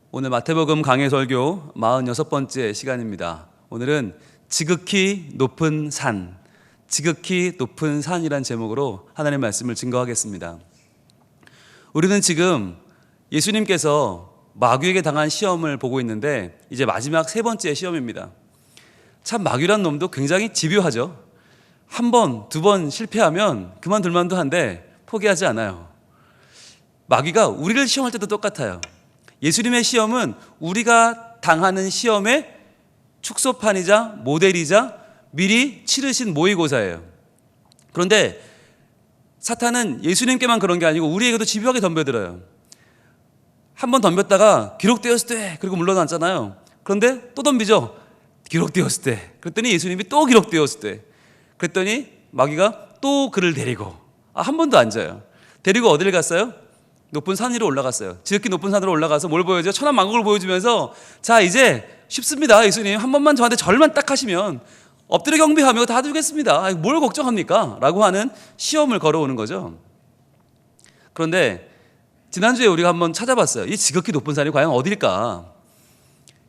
오늘 마태복음 강해 설교 46번째 시간입니다. 오늘은 지극히 높은 산, 지극히 높은 산이란 제목으로 하나님의 말씀을 증거하겠습니다. 우리는 지금 예수님께서 마귀에게 당한 시험을 보고 있는데 이제 마지막 세 번째 시험입니다. 참 마귀란 놈도 굉장히 집요하죠. 한 번, 두 번 실패하면 그만둘 만도 한데 포기하지 않아요. 마귀가 우리를 시험할 때도 똑같아요. 예수님의 시험은 우리가 당하는 시험의 축소판이자 모델이자 미리 치르신 모의고사예요. 그런데 사탄은 예수님께만 그런 게 아니고 우리에게도 집요하게 덤벼들어요. 한 번 덤볐다가 기록되었을 때 그리고 물러났잖아요. 그런데 또 덤비죠. 기록되었을 때. 그랬더니 예수님이 또 기록되었을 때. 그랬더니 마귀가 또 그를 데리고 한 번도 안 져요. 데리고 어디를 갔어요? 높은 산 위로 올라갔어요. 지극히 높은 산으로 올라가서 뭘 보여줘요? 천하만국을 보여주면서 자 이제 쉽습니다. 예수님 한 번만 저한테 절만 딱 하시면 엎드려 경배하며 다 주겠습니다. 뭘 걱정합니까? 라고 하는 시험을 걸어오는 거죠. 그런데 지난주에 우리가 한번 찾아봤어요. 이 지극히 높은 산이 과연 어딜까?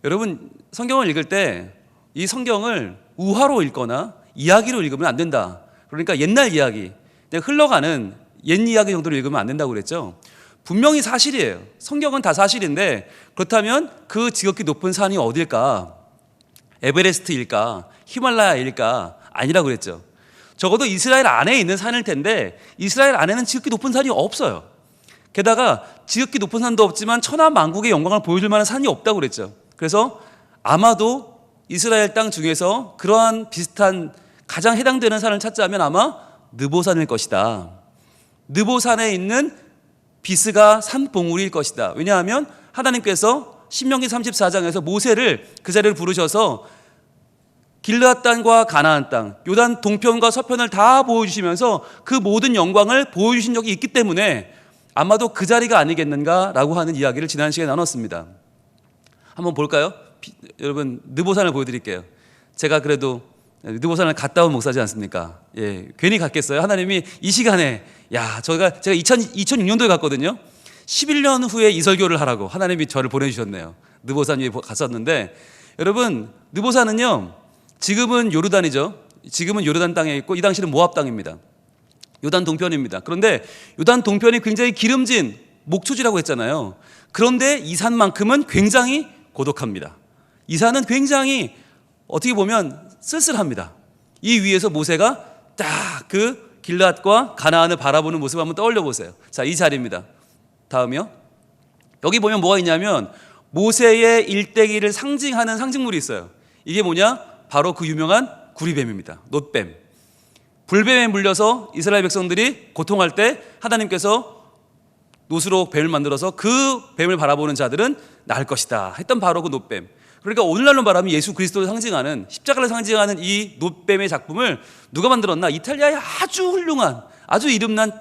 여러분 성경을 읽을 때 이 성경을 우화로 읽거나 이야기로 읽으면 안 된다. 그러니까 옛날 이야기, 흘러가는 옛 이야기 정도로 읽으면 안 된다고 그랬죠. 분명히 사실이에요. 성경은 다 사실인데 그렇다면 그 지극히 높은 산이 어딜까? 에베레스트일까? 히말라야일까? 아니라고 그랬죠. 적어도 이스라엘 안에 있는 산일 텐데 이스라엘 안에는 지극히 높은 산이 없어요. 게다가 지극히 높은 산도 없지만 천하만국의 영광을 보여줄 만한 산이 없다고 그랬죠. 그래서 아마도 이스라엘 땅 중에서 그러한 비슷한 가장 해당되는 산을 찾자면 아마 느보산일 것이다. 느보산에 있는 비스가 산봉우리일 것이다. 왜냐하면 하나님께서 신명기 34장에서 모세를 그 자리를 부르셔서 길르앗 땅과 가나안 땅, 요단 동편과 서편을 다 보여주시면서 그 모든 영광을 보여주신 적이 있기 때문에 아마도 그 자리가 아니겠는가라고 하는 이야기를 지난 시간에 나눴습니다. 한번 볼까요? 여러분 느보산을 보여드릴게요. 제가 그래도 느보산을 갔다 온 목사지 않습니까? 예, 괜히 갔겠어요? 하나님이 이 시간에 제가 2006년도에 갔거든요. 11년 후에 이 설교를 하라고 하나님이 저를 보내주셨네요. 느보산 위에 갔었는데 여러분 느보산은요 지금은 요르단이죠. 지금은 요르단 땅에 있고 이 당시는 모압 땅입니다. 요단 동편입니다. 그런데 요단 동편이 굉장히 기름진 목초지라고 했잖아요. 그런데 이 산만큼은 굉장히 고독합니다. 이 산은 굉장히 어떻게 보면 쓸쓸합니다. 이 위에서 모세가 딱 그 길앗과 가나안을 바라보는 모습을 한번 떠올려 보세요. 자, 이 자리입니다. 다음이요. 여기 보면 뭐가 있냐면 모세의 일대기를 상징하는 상징물이 있어요. 이게 뭐냐? 바로 그 유명한 구리뱀입니다. 놋뱀. 불뱀에 물려서 이스라엘 백성들이 고통할 때 하나님께서 놋으로 뱀을 만들어서 그 뱀을 바라보는 자들은 나을 것이다 했던 바로 그 놋뱀. 그러니까 오늘날로 말하면 예수 그리스도를 상징하는 십자가를 상징하는 이 놋뱀의 작품을 누가 만들었나? 이탈리아의 아주 훌륭한 아주 이름난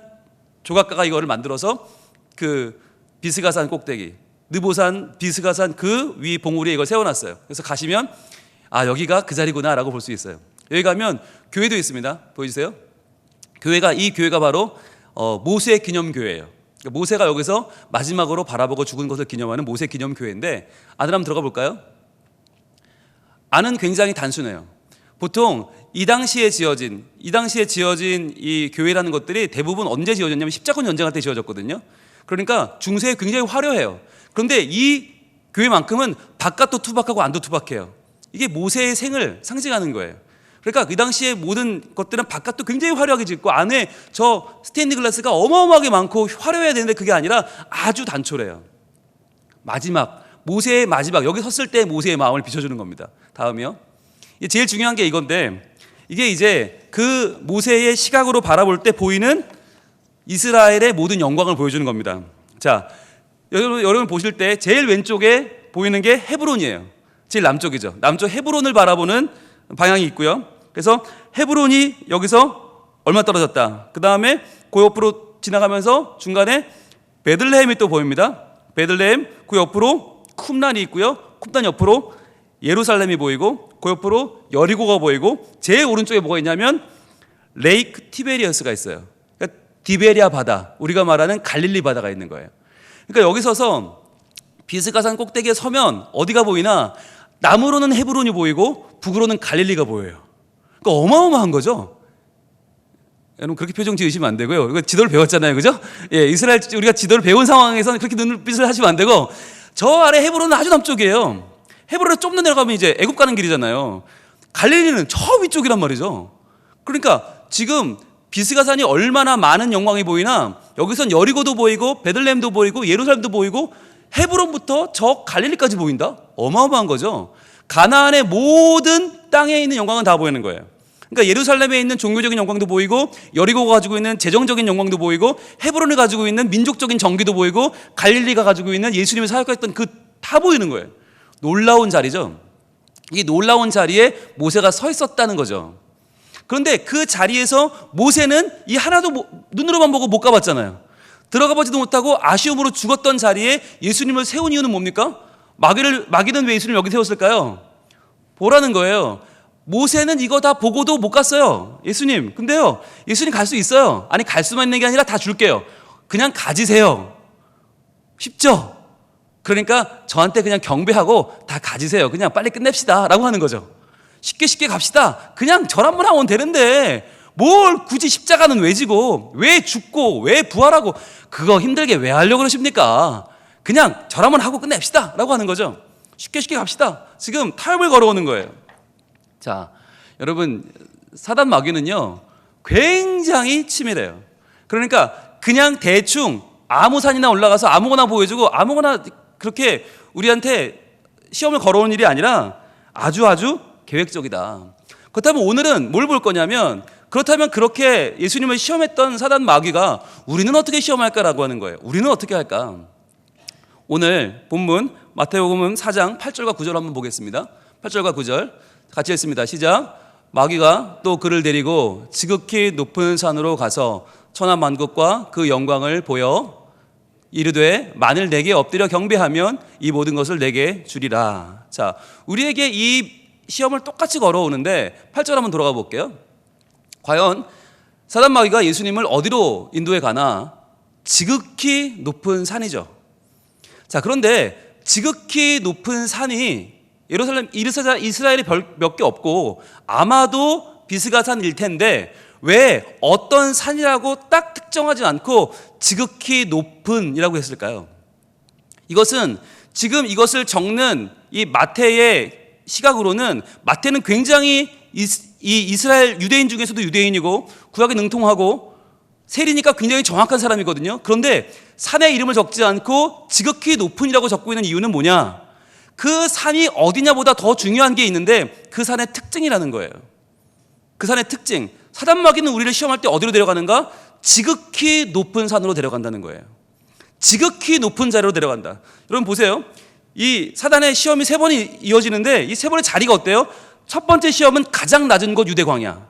조각가가 이거를 만들어서 그 비스가산 꼭대기 느보산 비스가산 그 위 봉우리에 이걸 세워놨어요. 그래서 가시면 여기가 그 자리구나 라고 볼 수 있어요. 여기 가면 교회도 있습니다. 보여주세요. 이 교회가 바로 모세 기념교회예요. 모세가 여기서 마지막으로 바라보고 죽은 것을 기념하는 모세 기념교회인데 안을 한번 들어가 볼까요? 안은 굉장히 단순해요. 보통 이 당시에 지어진 이 교회라는 것들이 대부분 언제 지어졌냐면 십자군 전쟁할 때 지어졌거든요. 그러니까 중세에 굉장히 화려해요. 그런데 이 교회만큼은 바깥도 투박하고 안도 투박해요. 이게 모세의 생을 상징하는 거예요. 그러니까 그 당시에 모든 것들은 바깥도 굉장히 화려하게 짓고 안에 저 스테인드 글라스가 어마어마하게 많고 화려해야 되는데 그게 아니라 아주 단촐해요. 모세의 마지막 여기 섰을 때 모세의 마음을 비춰주는 겁니다. 다음이요. 제일 중요한 게 이건데 이게 이제 그 모세의 시각으로 바라볼 때 보이는 이스라엘의 모든 영광을 보여주는 겁니다. 자, 여러분 보실 때 제일 왼쪽에 보이는 게 헤브론이에요. 제일 남쪽이죠. 남쪽 헤브론을 바라보는 방향이 있고요. 그래서 헤브론이 여기서 얼마 떨어졌다. 그 다음에 그 옆으로 지나가면서 중간에 베들레헴이 또 보입니다. 베들레헴 그 옆으로 쿰란이 있고요. 쿰란 옆으로 예루살렘이 보이고 그 옆으로 여리고가 보이고 제일 오른쪽에 뭐가 있냐면 레이크 티베리어스가 있어요. 그러니까 디베리아 바다, 우리가 말하는 갈릴리 바다가 있는 거예요. 그러니까 여기 서서 비스가산 꼭대기에 서면 어디가 보이나? 남으로는 헤브론이 보이고 북으로는 갈릴리가 보여요. 그러니까 어마어마한 거죠. 여러분 그렇게 표정 지으시면 안 되고요. 이거 지도를 배웠잖아요, 그죠? 예, 이스라엘 우리가 지도를 배운 상황에서는 그렇게 눈빛을 하시면 안 되고, 저 아래 헤브론은 아주 남쪽이에요. 헤브론을 좀 더 내려가면 이제 애굽 가는 길이잖아요. 갈릴리는 저 위쪽이란 말이죠. 그러니까 지금 비스가산이 얼마나 많은 영광이 보이나, 여기선 여리고도 보이고 베들레헴도 보이고 예루살렘도 보이고 헤브론부터 저 갈릴리까지 보인다? 어마어마한 거죠. 가나안의 모든 땅에 있는 영광은 다 보이는 거예요. 그러니까 예루살렘에 있는 종교적인 영광도 보이고, 여리고가 가지고 있는 재정적인 영광도 보이고, 헤브론이 가지고 있는 민족적인 정기도 보이고, 갈릴리가 가지고 있는 예수님이 사역했던 그 다 보이는 거예요. 놀라운 자리죠. 이 놀라운 자리에 모세가 서 있었다는 거죠. 그런데 그 자리에서 모세는 이 하나도 눈으로만 보고 못 가봤잖아요. 들어가 보지도 못하고 아쉬움으로 죽었던 자리에 예수님을 세운 이유는 뭡니까? 마귀는 왜 예수님을 여기 세웠을까요? 보라는 거예요. 모세는 이거 다 보고도 못 갔어요. 예수님, 근데요, 예수님 갈 수 있어요. 아니, 갈 수만 있는 게 아니라 다 줄게요. 그냥 가지세요. 쉽죠? 그러니까 저한테 그냥 경배하고 다 가지세요. 그냥 빨리 끝냅시다 라고 하는 거죠. 쉽게 갑시다. 그냥 절 한번 하면 되는데 뭘 굳이 십자가는 왜 지고, 왜 죽고, 왜 부활하고, 그거 힘들게 왜 하려고 그러십니까? 그냥 절 한번 하고 끝냅시다 라고 하는 거죠. 쉽게 갑시다. 지금 타협을 걸어오는 거예요. 자, 여러분, 사단 마귀는요 굉장히 치밀해요. 그러니까 그냥 대충 아무 산이나 올라가서 아무거나 보여주고 아무거나 그렇게 우리한테 시험을 걸어오는 일이 아니라 아주 계획적이다. 그렇다면 오늘은 뭘 볼 거냐면, 그렇다면 그렇게 예수님을 시험했던 사단 마귀가 우리는 어떻게 시험할까라고 하는 거예요. 우리는 어떻게 할까? 오늘 본문 마태복음 4장 8절과 9절 한번 보겠습니다. 8절과 9절 같이 읽습니다. 시작. 마귀가 또 그를 데리고 지극히 높은 산으로 가서 천하만국과 그 영광을 보여 이르되 만일 내게 엎드려 경배하면 이 모든 것을 내게 주리라. 자, 우리에게 이 시험을 똑같이 걸어오는데 8절 한번 돌아가 볼게요. 과연 사단 마귀가 예수님을 어디로 인도해 가나? 지극히 높은 산이죠. 자, 그런데 지극히 높은 산이 이스라엘에 몇 개 없고 아마도 비스가산일 텐데 왜 어떤 산이라고 딱 특정하지 않고 지극히 높은이라고 했을까요? 이것은 지금 이것을 적는 이 마태의 시각으로는, 마태는 굉장히 이 이스라엘 유대인 중에서도 유대인이고 구약에 능통하고 세리니까 굉장히 정확한 사람이거든요. 그런데 산의 이름을 적지 않고 지극히 높은이라고 적고 있는 이유는 뭐냐? 그 산이 어디냐보다 더 중요한 게 있는데 그 산의 특징이라는 거예요. 그 산의 특징. 사단 마귀는 우리를 시험할 때 어디로 데려가는가? 지극히 높은 산으로 데려간다는 거예요. 지극히 높은 자리로 데려간다. 여러분 보세요. 이 사단의 시험이 3번이 이어지는데 이 3번의 자리가 어때요? 첫 번째 시험은 가장 낮은 곳 유대 광야.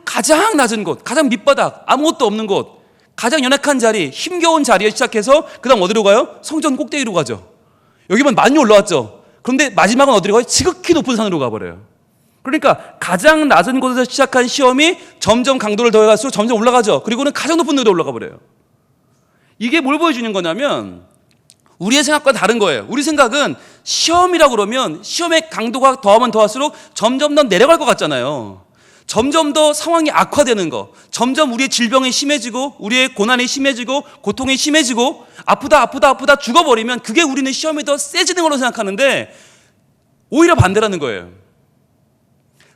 가장 낮은 곳, 가장 밑바닥, 아무것도 없는 곳, 가장 연약한 자리, 힘겨운 자리에 시작해서 그 다음 어디로 가요? 성전 꼭대기로 가죠. 여기만 많이 올라왔죠. 그런데 마지막은 어디로 가요? 지극히 높은 산으로 가버려요. 그러니까 가장 낮은 곳에서 시작한 시험이 점점 강도를 더해갈수록 점점 올라가죠. 그리고는 가장 높은 데로 올라가 버려요. 이게 뭘 보여주는 거냐면 우리의 생각과 다른 거예요. 우리 생각은 시험이라고 그러면 시험의 강도가 더하면 더할수록 점점 더 내려갈 것 같잖아요. 점점 더 상황이 악화되는 거, 점점 우리의 질병이 심해지고 우리의 고난이 심해지고 고통이 심해지고 아프다 죽어버리면 그게 우리는 시험이 더 세지는 걸로 생각하는데 오히려 반대라는 거예요.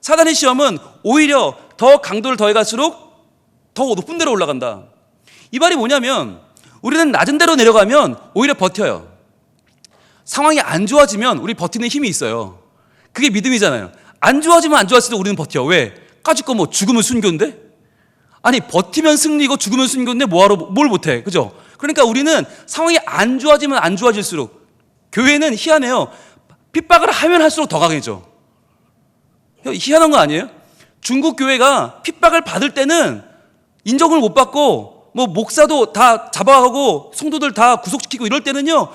사단의 시험은 오히려 더 강도를 더해갈수록 더 높은 데로 올라간다. 이 말이 뭐냐면 우리는 낮은 데로 내려가면 오히려 버텨요. 상황이 안 좋아지면 우리 버티는 힘이 있어요. 그게 믿음이잖아요. 안 좋아지면 안 좋아질수록 우리는 버텨. 왜? 까짓 거 뭐 죽으면 순교인데? 아니 버티면 승리고 죽으면 순교인데 뭐하러 뭘 못해. 그죠? 그러니까 우리는 상황이 안 좋아지면 안 좋아질수록, 교회는 희한해요. 핍박을 하면 할수록 더 강해져. 희한한 거 아니에요? 중국 교회가 핍박을 받을 때는 인정을 못 받고 뭐 목사도 다 잡아가고 성도들 다 구속시키고 이럴 때는요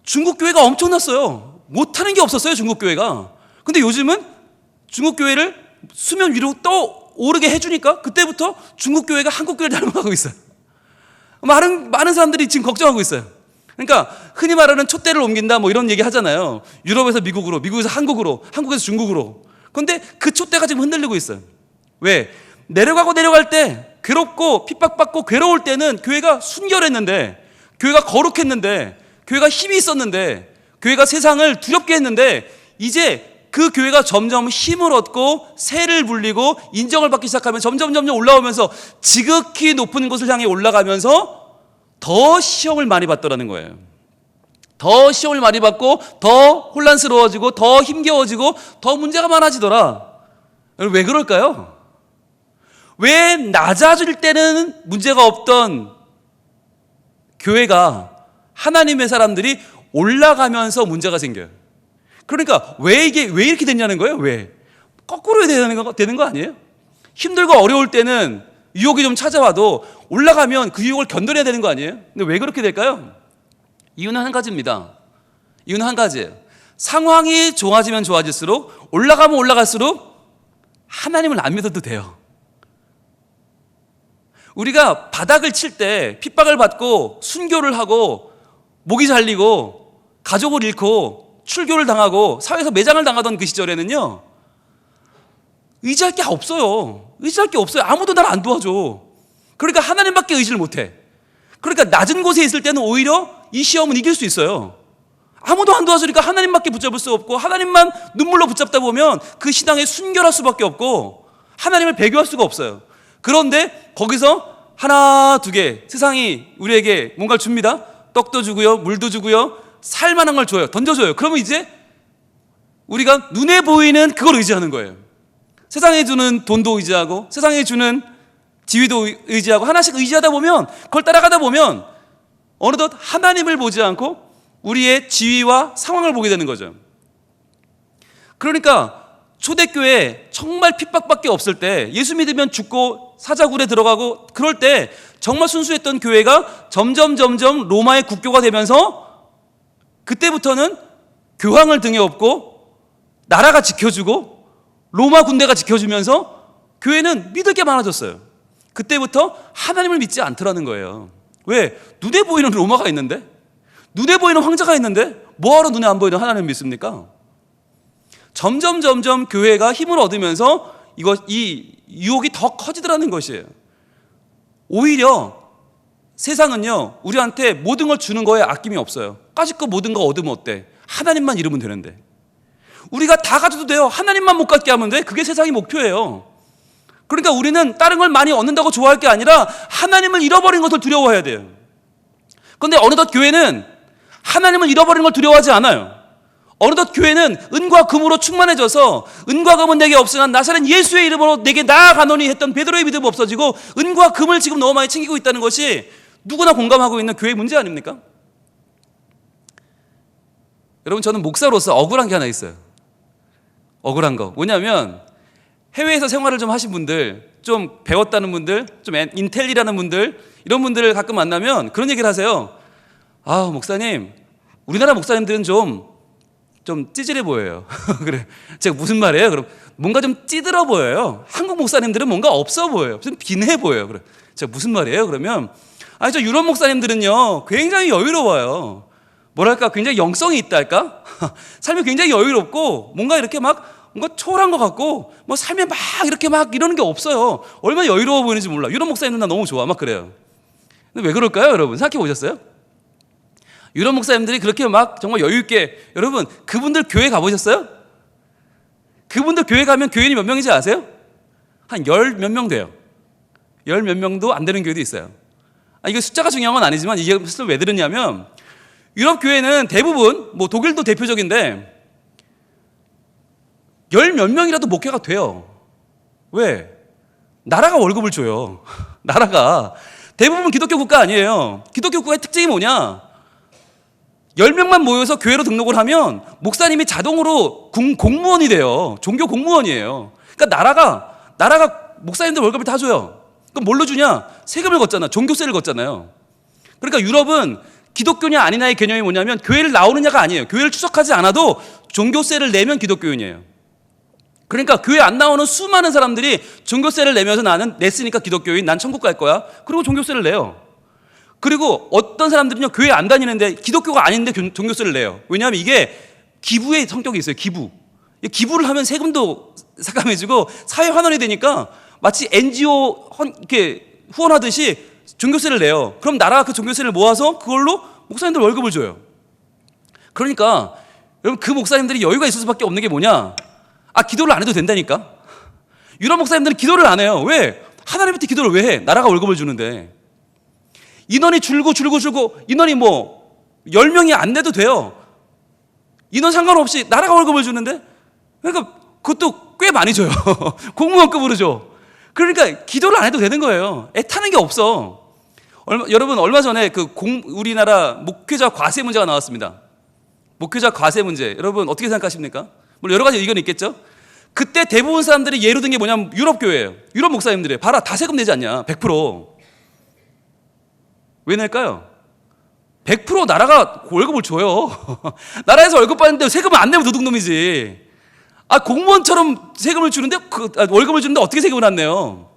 중국 교회가 엄청났어요. 못하는 게 없었어요 중국 교회가. 근데 요즘은 중국 교회를 수면 위로 떠오르게 해주니까 그때부터 중국 교회가 한국 교회를 닮아가고 있어요. 많은 사람들이 지금 걱정하고 있어요. 그러니까 흔히 말하는 촛대를 옮긴다 뭐 이런 얘기 하잖아요. 유럽에서 미국으로, 미국에서 한국으로, 한국에서 중국으로. 그런데 그 촛대가 지금 흔들리고 있어요. 왜? 내려가고 내려갈 때 괴롭고 핍박받고 괴로울 때는 교회가 순결했는데, 교회가 거룩했는데, 교회가 힘이 있었는데, 교회가 세상을 두렵게 했는데, 이제 그 교회가 점점 힘을 얻고 세를 불리고 인정을 받기 시작하면 점점 올라오면서 지극히 높은 곳을 향해 올라가면서 더 시험을 많이 받더라는 거예요. 더 시험을 많이 받고 더 혼란스러워지고 더 힘겨워지고 더 문제가 많아지더라. 왜 그럴까요? 왜 낮아질 때는 문제가 없던 교회가, 하나님의 사람들이 올라가면서 문제가 생겨요? 그러니까 왜 이렇게 됐냐는 거예요? 왜? 거꾸로 되는 거 아니에요? 힘들고 어려울 때는 유혹이 좀 찾아와도 올라가면 그 유혹을 견뎌내야 되는 거 아니에요? 근데 왜 그렇게 될까요? 이유는 한 가지입니다. 이유는 한 가지예요. 상황이 좋아지면 좋아질수록, 올라가면 올라갈수록 하나님을 안 믿어도 돼요. 우리가 바닥을 칠 때 핍박을 받고 순교를 하고 목이 잘리고 가족을 잃고 출교를 당하고 사회에서 매장을 당하던 그 시절에는요, 의지할 게 없어요. 의지할 게 없어요. 아무도 날 안 도와줘. 그러니까 하나님밖에 의지를 못해. 그러니까 낮은 곳에 있을 때는 오히려 이 시험은 이길 수 있어요. 아무도 안 도와주니까 하나님밖에 붙잡을 수 없고, 하나님만 눈물로 붙잡다 보면 그 신앙에 순결할 수밖에 없고 하나님을 배교할 수가 없어요. 그런데 거기서 하나 두 개 세상이 우리에게 뭔가를 줍니다. 떡도 주고요, 물도 주고요, 살만한 걸 줘요, 던져줘요. 그러면 이제 우리가 눈에 보이는 그걸 의지하는 거예요. 세상에 주는 돈도 의지하고 세상에 주는 지위도 의지하고 하나씩 의지하다 보면, 그걸 따라가다 보면 어느덧 하나님을 보지 않고 우리의 지위와 상황을 보게 되는 거죠. 그러니까 초대교회 정말 핍박밖에 없을 때, 예수 믿으면 죽고 사자굴에 들어가고 그럴 때 정말 순수했던 교회가 점점 로마의 국교가 되면서, 그때부터는 교황을 등에 업고 나라가 지켜주고 로마 군대가 지켜주면서 교회는 믿을 게 많아졌어요. 그때부터 하나님을 믿지 않더라는 거예요. 왜? 눈에 보이는 로마가 있는데, 눈에 보이는 황제가 있는데 뭐하러 눈에 안 보이는 하나님을 믿습니까? 점점 교회가 힘을 얻으면서 이 유혹이 더 커지더라는 것이에요. 오히려 세상은요, 우리한테 모든 걸 주는 거에 아낌이 없어요. 까짓 거 모든 거 얻으면 어때? 하나님만 잃으면 되는데. 우리가 다 가져도 돼요. 하나님만 못 갖게 하면 돼. 그게 세상의 목표예요. 그러니까 우리는 다른 걸 많이 얻는다고 좋아할 게 아니라 하나님을 잃어버린 것을 두려워해야 돼요. 그런데 어느덧 교회는 하나님을 잃어버린 걸 두려워하지 않아요. 어느덧 교회는 은과 금으로 충만해져서, 은과 금은 내게 없으나 나사렛 예수의 이름으로 내게 나아가노니 했던 베드로의 믿음이 없어지고 은과 금을 지금 너무 많이 챙기고 있다는 것이 누구나 공감하고 있는 교회의 문제 아닙니까? 여러분, 저는 목사로서 억울한 게 하나 있어요. 억울한 거 뭐냐면, 해외에서 생활을 좀 하신 분들, 좀 배웠다는 분들, 좀 인텔리라는 분들, 이런 분들을 가끔 만나면 그런 얘기를 하세요. 아, 목사님, 우리나라 목사님들은 좀 찌질해 보여요. 그래, 제가 무슨 말이에요? 그럼 뭔가 좀 찌들어 보여요. 한국 목사님들은 뭔가 없어 보여요. 좀 빈해 보여요. 그래, 제가 무슨 말이에요? 그러면 아니, 저 유럽 목사님들은요 굉장히 여유로워요. 뭐랄까, 굉장히 영성이 있다 할까? 삶이 굉장히 여유롭고 뭔가 이렇게 막 뭔가 초월한 것 같고, 뭐 삶에 막 이렇게 막 이러는 게 없어요. 얼마나 여유로워 보이는지 몰라. 유럽 목사님들 나 너무 좋아, 막 그래요. 근데 왜 그럴까요, 여러분? 생각해 보셨어요? 유럽 목사님들이 그렇게 막 정말 여유 있게, 여러분, 그분들 교회 가보셨어요? 그분들 교회 가면 교인이 몇 명인지 아세요? 한 열 몇 명 돼요. 열 몇 명도 안 되는 교회도 있어요. 이게 숫자가 중요한 건 아니지만 이게 왜 들었냐면, 유럽 교회는 대부분, 뭐 독일도 대표적인데 열 몇 명이라도 목회가 돼요. 왜? 나라가 월급을 줘요. 나라가. 대부분 기독교 국가 아니에요. 기독교 국가의 특징이 뭐냐? 10명만 모여서 교회로 등록을 하면 목사님이 자동으로 공무원이 돼요. 종교 공무원이에요. 그러니까 나라가 목사님들 월급을 다 줘요. 그럼 뭘로 주냐? 세금을 걷잖아. 종교세를 걷잖아요. 그러니까 유럽은 기독교냐 아니냐의 개념이 뭐냐면, 교회를 나오느냐가 아니에요. 교회를 추석하지 않아도 종교세를 내면 기독교인이에요. 그러니까 교회 안 나오는 수많은 사람들이 종교세를 내면서 나는 냈으니까 기독교인, 난 천국 갈 거야. 그리고 종교세를 내요. 그리고 어떤 사람들은요, 교회 안 다니는데 기독교가 아닌데 종교세를 내요. 왜냐하면 이게 기부의 성격이 있어요. 기부를 하면 세금도 삭감해지고 사회 환원이 되니까 마치 NGO 이렇게 후원하듯이 종교세를 내요. 그럼 나라가 그 종교세를 모아서 그걸로 목사님들 월급을 줘요. 그러니까 여러분, 그 목사님들이 여유가 있을 수밖에 없는 게 뭐냐? 기도를 안 해도 된다니까. 유럽 목사님들은 기도를 안 해요. 왜? 하나님한테 기도를 왜 해? 나라가 월급을 주는데. 인원이 줄고 인원이 뭐 10명이 안 돼도 돼요. 인원 상관없이 나라가 월급을 주는데, 그러니까 그것도 꽤 많이 줘요. 공무원급으로 줘. 그러니까 기도를 안 해도 되는 거예요. 애타는 게 없어. 여러분, 얼마 전에 우리나라 목회자 과세 문제가 나왔습니다. 목회자 과세 문제, 여러분 어떻게 생각하십니까? 물론 여러 가지 의견이 있겠죠. 그때 대부분 사람들이 예로 든 게 뭐냐면 유럽 교회예요. 유럽 목사님들이 봐라, 다 세금 내지 않냐? 100%. 왜 낼까요? 100% 나라가 월급을 줘요. 나라에서 월급 받는데 세금을 안 내면 도둑놈이지. 공무원처럼 세금을 주는데 월급을 주는데 어떻게 세금을 안 내요?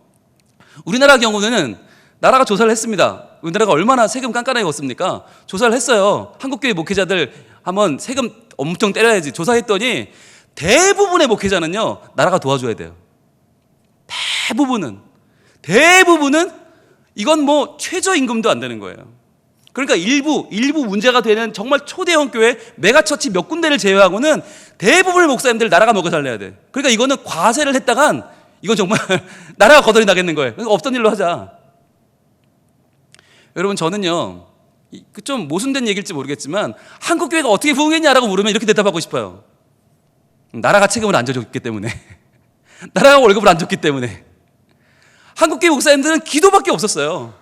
우리나라 경우는 나라가 조사를 했습니다. 우리나라가 얼마나 세금 깐깐하게 걷습니까? 조사를 했어요. 한국교회 목회자들 한번 세금 엄청 때려야지. 조사했더니 대부분의 목회자는요, 나라가 도와줘야 돼요. 대부분은 이건 뭐 최저임금도 안 되는 거예요. 그러니까 일부 문제가 되는 정말 초대형 교회 메가처치 몇 군데를 제외하고는 대부분의 목사님들 나라가 먹여 살려야 돼. 그러니까 이거는 과세를 했다간 이건 정말 나라가 거덜이 나겠는 거예요. 그러니까 없던 일로 하자. 여러분, 저는요, 좀 모순된 얘기일지 모르겠지만 한국 교회가 어떻게 부흥했냐라고 물으면 이렇게 대답하고 싶어요. 나라가 책임을 안 져줬기 때문에. 나라가 월급을 안 줬기 때문에. 한국교회 목사님들은 기도밖에 없었어요.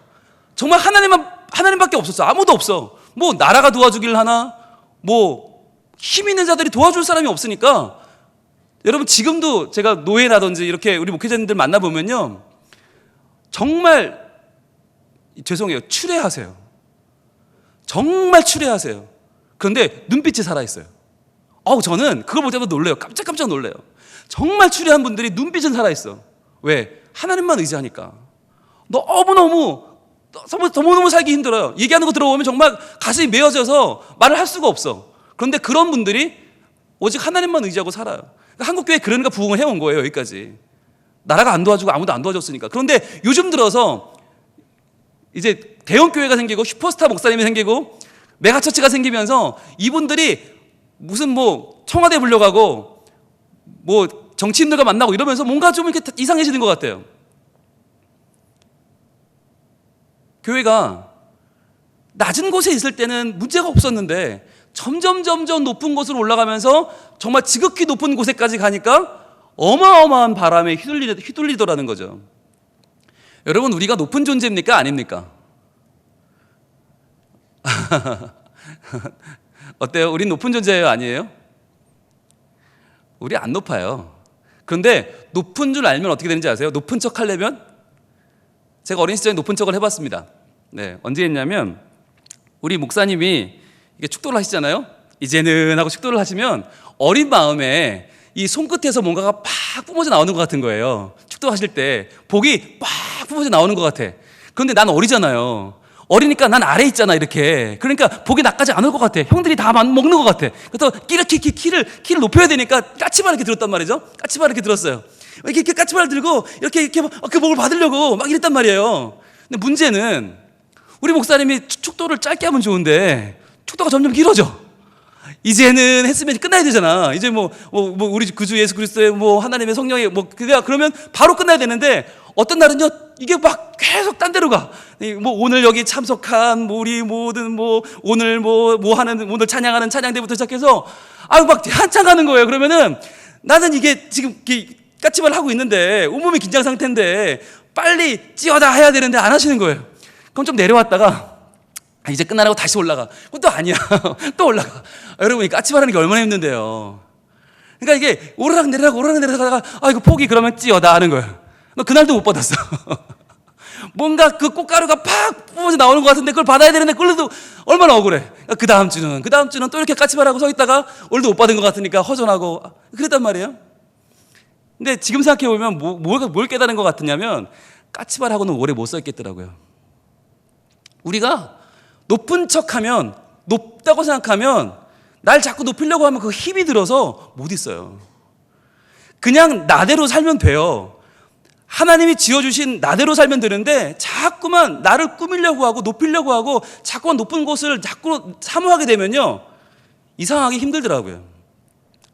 정말 하나님밖에 없었어. 아무도 없어. 뭐 나라가 도와주길 하나, 뭐 힘 있는 자들이 도와줄 사람이 없으니까. 여러분, 지금도 제가 노예라든지 이렇게 우리 목회자님들 만나보면요, 정말 죄송해요, 추레하세요. 정말 추레하세요. 그런데 눈빛이 살아있어요. 저는 그걸 볼 때마다 놀래요. 깜짝 놀래요. 정말 추레한 분들이 눈빛은 살아있어. 왜? 하나님만 의지하니까. 너무너무 살기 힘들어요. 얘기하는 거 들어보면 정말 가슴이 메어져서 말을 할 수가 없어. 그런데 그런 분들이 오직 하나님만 의지하고 살아요. 그러니까 한국교회 그러니까 부흥을 해온 거예요. 여기까지. 나라가 안 도와주고 아무도 안 도와줬으니까. 그런데 요즘 들어서 이제 대형교회가 생기고 슈퍼스타 목사님이 생기고 메가처치가 생기면서 이분들이 무슨 뭐 청와대 불려가고 뭐 정치인들과 만나고 이러면서 뭔가 좀 이렇게 이상해지는 것 같아요. 교회가 낮은 곳에 있을 때는 문제가 없었는데 점점 높은 곳으로 올라가면서 정말 지극히 높은 곳에까지 가니까 어마어마한 바람에 휘둘리더라는 거죠. 여러분, 우리가 높은 존재입니까? 아닙니까? 어때요? 우린 높은 존재예요? 아니에요? 우리 안 높아요. 그런데 높은 줄 알면 어떻게 되는지 아세요? 높은 척 하려면, 제가 어린 시절에 높은 척을 해봤습니다. 네, 언제 했냐면 우리 목사님이 이게 축도를 하시잖아요. 이제는 하고 축도를 하시면 어린 마음에 이 손끝에서 뭔가가 팍 뿜어져 나오는 것 같은 거예요. 축도하실 때 복이 팍 뿜어져 나오는 것 같아. 그런데 난 어리잖아요. 어리니까 난 아래 있잖아, 이렇게. 그러니까 복이 나까지 안 올 것 같아. 형들이 다 먹는 것 같아. 그래서 이렇게 키를 높여야 되니까 까치발 이렇게 들었단 말이죠. 까치발 이렇게 들었어요. 이렇게 까치발을 들고 이렇게 그 복을 받으려고 막 이랬단 말이에요. 근데 문제는 우리 목사님이 축도를 짧게 하면 좋은데 축도가 점점 길어져. 이제는 했으면 끝나야 되잖아. 이제 뭐 우리 구주 예수 그리스도의 뭐 하나님의 성령의 그러면 바로 끝나야 되는데 어떤 날은요 이게 막 계속 딴 데로 가. 뭐 오늘 여기 참석한 우리 모든 오늘 하는 오늘 찬양하는 찬양대부터 시작해서 막 한창 가는 거예요. 그러면은 나는 이게 지금 까치발 하고 있는데 온몸이 긴장 상태인데 빨리 찌어다 해야 되는데 안 하시는 거예요. 그럼 좀 내려왔다가 이제 끝나라고 다시 올라가. 그건 또 아니야. 또 올라가. 여러분, 이 까치발하는 게 얼마나 힘든데요. 그러니까 이게 오르락 내리다가 이거 포기 그러면 찌어다 하는 거예요. 너 그날도 못 받았어. 뭔가 그 꽃가루가 팍 뿜어져 나오는 것 같은데 그걸 받아야 되는데 그걸도 얼마나 억울해. 그 다음 주는 또 이렇게 까치발하고 서 있다가 오늘도 못 받은 것 같으니까 허전하고 그랬단 말이에요. 근데 지금 생각해보면 뭘 깨달은 것 같으냐면 까치발하고는 오래 못 서 있겠더라고요. 우리가 높은 척하면, 높다고 생각하면, 날 자꾸 높이려고 하면 그 힘이 들어서 못 있어요. 그냥 나대로 살면 돼요. 하나님이 지어주신 나대로 살면 되는데 자꾸만 나를 꾸미려고 하고 높이려고 하고 자꾸만 높은 곳을 자꾸 사모하게 되면요, 이상하게 힘들더라고요.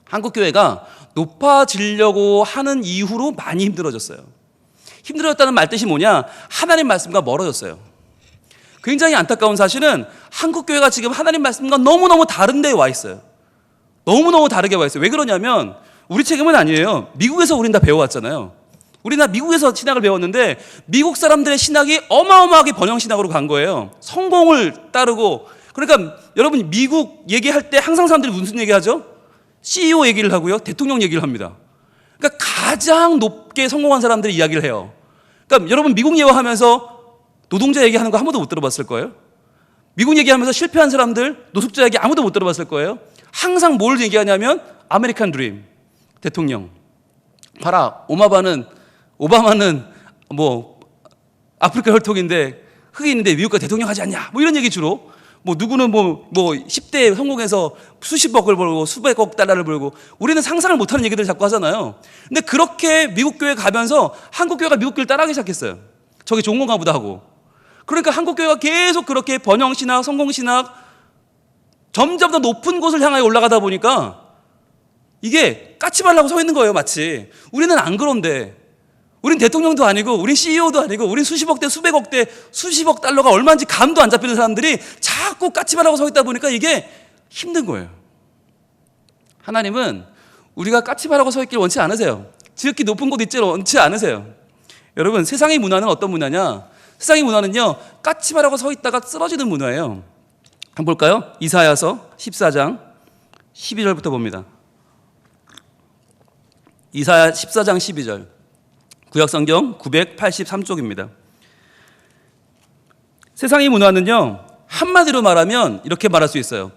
한국교회가 높아지려고 하는 이후로 많이 힘들어졌어요. 힘들어졌다는 말뜻이 뭐냐? 하나님 말씀과 멀어졌어요. 굉장히 안타까운 사실은 한국교회가 지금 하나님 말씀과 너무너무 다른 데에 와 있어요. 너무너무 다르게 와 있어요. 왜 그러냐면 우리 책임은 아니에요. 미국에서 우린 다 배워왔잖아요. 우리는 다 미국에서 신학을 배웠는데 미국 사람들의 신학이 어마어마하게 번영신학으로 간 거예요. 성공을 따르고. 그러니까 여러분, 미국 얘기할 때 항상 사람들이 무슨 얘기하죠? CEO 얘기를 하고요, 대통령 얘기를 합니다. 그러니까 가장 높게 성공한 사람들이 이야기를 해요. 그러니까 여러분, 미국 예화하면서 노동자 얘기하는 거 한 번도 못 들어봤을 거예요. 미국 얘기하면서 실패한 사람들, 노숙자 얘기 아무도 못 들어봤을 거예요. 항상 뭘 얘기하냐면 아메리칸 드림, 대통령. 봐라, 오바마는 뭐 아프리카 혈통인데 흑인인데 미국과 대통령 하지 않냐, 뭐 이런 얘기 주로. 뭐 누구는 뭐 10대 성공해서 수십억을 벌고 수백억 달러를 벌고. 우리는 상상을 못하는 얘기들을 자꾸 하잖아요. 근데 그렇게 미국 교회 가면서 한국 교회가 미국 교회를 따라하기 시작했어요. 저기 좋은 건가 보다 하고. 그러니까 한국 교회가 계속 그렇게 번영신학, 성공신학, 점점 더 높은 곳을 향해 올라가다 보니까 이게 까치발라고 서 있는 거예요, 마치. 우리는 안 그런데. 우린 대통령도 아니고, 우린 CEO도 아니고, 우린 수십억대, 수백억대, 수십억 달러가 얼마인지 감도 안 잡히는 사람들이 자꾸 까치발하고 서 있다 보니까 이게 힘든 거예요. 하나님은 우리가 까치발하고 서 있길 원치 않으세요. 지극히 높은 곳 있지 원치 않으세요. 여러분, 세상의 문화는 어떤 문화냐? 세상의 문화는요, 까치발하고 서 있다가 쓰러지는 문화예요. 한번 볼까요? 이사야서 14장 12절부터 봅니다. 이사야 14장 12절. 구약성경 983쪽입니다. 세상의 문화는요, 한마디로 말하면 이렇게 말할 수 있어요.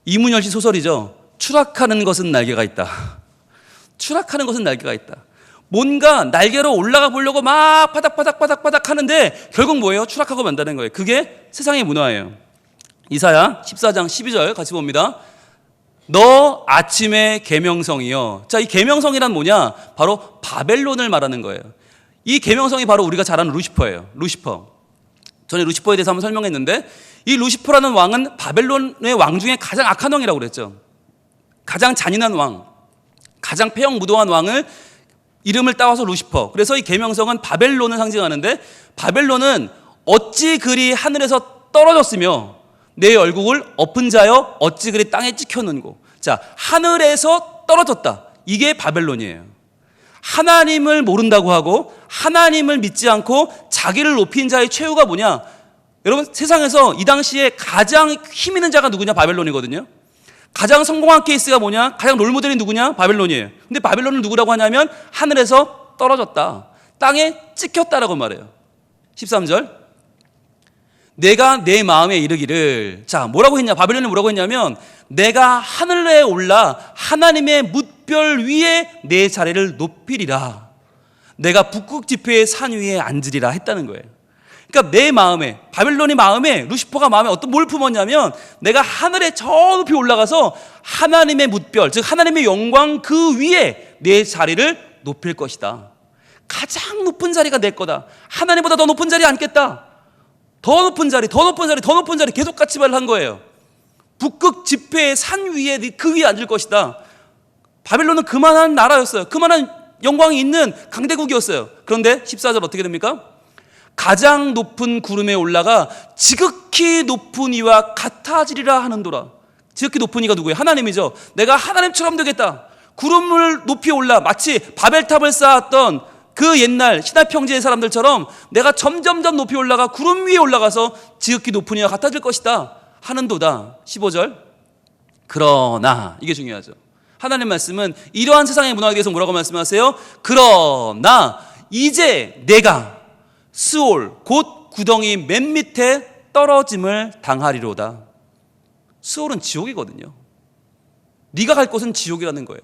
이문열 씨 소설이죠. 추락하는 것은 날개가 있다. 추락하는 것은 날개가 있다. 뭔가 날개로 올라가 보려고 막 바닥바닥 하는데 결국 뭐예요? 추락하고 만다는 거예요. 그게 세상의 문화예요. 이사야 14장 12절 같이 봅니다. 너 아침의 계명성이요. 자, 이 계명성이란 뭐냐? 바로 바벨론을 말하는 거예요. 이 계명성이 바로 우리가 잘 아는 루시퍼예요. 루시퍼. 전에 루시퍼에 대해서 한번 설명했는데, 이 루시퍼라는 왕은 바벨론의 왕 중에 가장 악한 왕이라고 그랬죠. 가장 잔인한 왕, 가장 폐역무도한 왕을 이름을 따와서 루시퍼. 그래서 이 계명성은 바벨론을 상징하는데, 바벨론은 어찌 그리 하늘에서 떨어졌으며 내 얼굴을 엎은 자여 어찌 그리 땅에 찍혔는고. 자, 하늘에서 떨어졌다. 이게 바벨론이에요. 하나님을 모른다고 하고 하나님을 믿지 않고 자기를 높인 자의 최후가 뭐냐? 여러분, 세상에서 이 당시에 가장 힘 있는 자가 누구냐? 바벨론이거든요. 가장 성공한 케이스가 뭐냐? 가장 롤모델이 누구냐? 바벨론이에요. 근데 바벨론은 누구라고 하냐면 하늘에서 떨어졌다, 땅에 찍혔다라고 말해요. 13절. 내가 내 마음에 이르기를. 자, 뭐라고 했냐? 바벨론이 뭐라고 했냐면 내가 하늘에 올라 하나님의 뭇별 위에 내 자리를 높이리라. 내가 북극 지폐의 산 위에 앉으리라 했다는 거예요. 그러니까 내 마음에, 바벨론이 마음에, 루시퍼가 마음에 어떤 뭘 품었냐면 내가 하늘에 저 높이 올라가서 하나님의 뭇별, 즉 하나님의 영광 그 위에 내 자리를 높일 것이다. 가장 높은 자리가 내 거다. 하나님보다 더 높은 자리에 앉겠다. 더 높은 자리, 더 높은 자리, 더 높은 자리 계속 까치발을 한 거예요. 북극 지폐의 산 위에, 그 위에 앉을 것이다. 바벨론은 그만한 나라였어요. 그만한 영광이 있는 강대국이었어요. 그런데 14절 어떻게 됩니까? 가장 높은 구름에 올라가 지극히 높은 이와 같아지리라 하는도라. 지극히 높은 이가 누구예요? 하나님이죠. 내가 하나님처럼 되겠다. 구름을 높이 올라 마치 바벨탑을 쌓았던 그 옛날 신화평지의 사람들처럼 내가 점점 높이 올라가 구름 위에 올라가서 지극히 높은 이와 같아질 것이다 하는도다. 15절. 그러나, 이게 중요하죠. 하나님 말씀은 이러한 세상의 문화에 대해서 뭐라고 말씀하세요? 그러나 이제 내가 스올, 곧 구덩이 맨 밑에 떨어짐을 당하리로다. 스올은 지옥이거든요. 네가 갈 곳은 지옥이라는 거예요.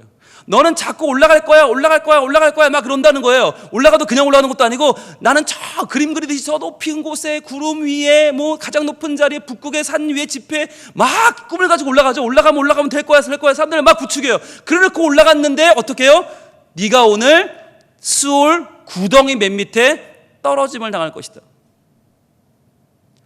너는 자꾸 올라갈 거야, 올라갈 거야, 올라갈 거야 막 그런다는 거예요. 올라가도 그냥 올라가는 것도 아니고 나는 저 그림 그리듯이 저 높은 곳에 구름 위에 뭐 가장 높은 자리에 북극의 산 위에 집회 막 꿈을 가지고 올라가죠. 올라가면 될 거야, 될 거야. 사람들을 막 부추겨요. 그래놓고 올라갔는데 어떻게 해요? 네가 오늘 수올 구덩이 맨 밑에 떨어짐을 당할 것이다.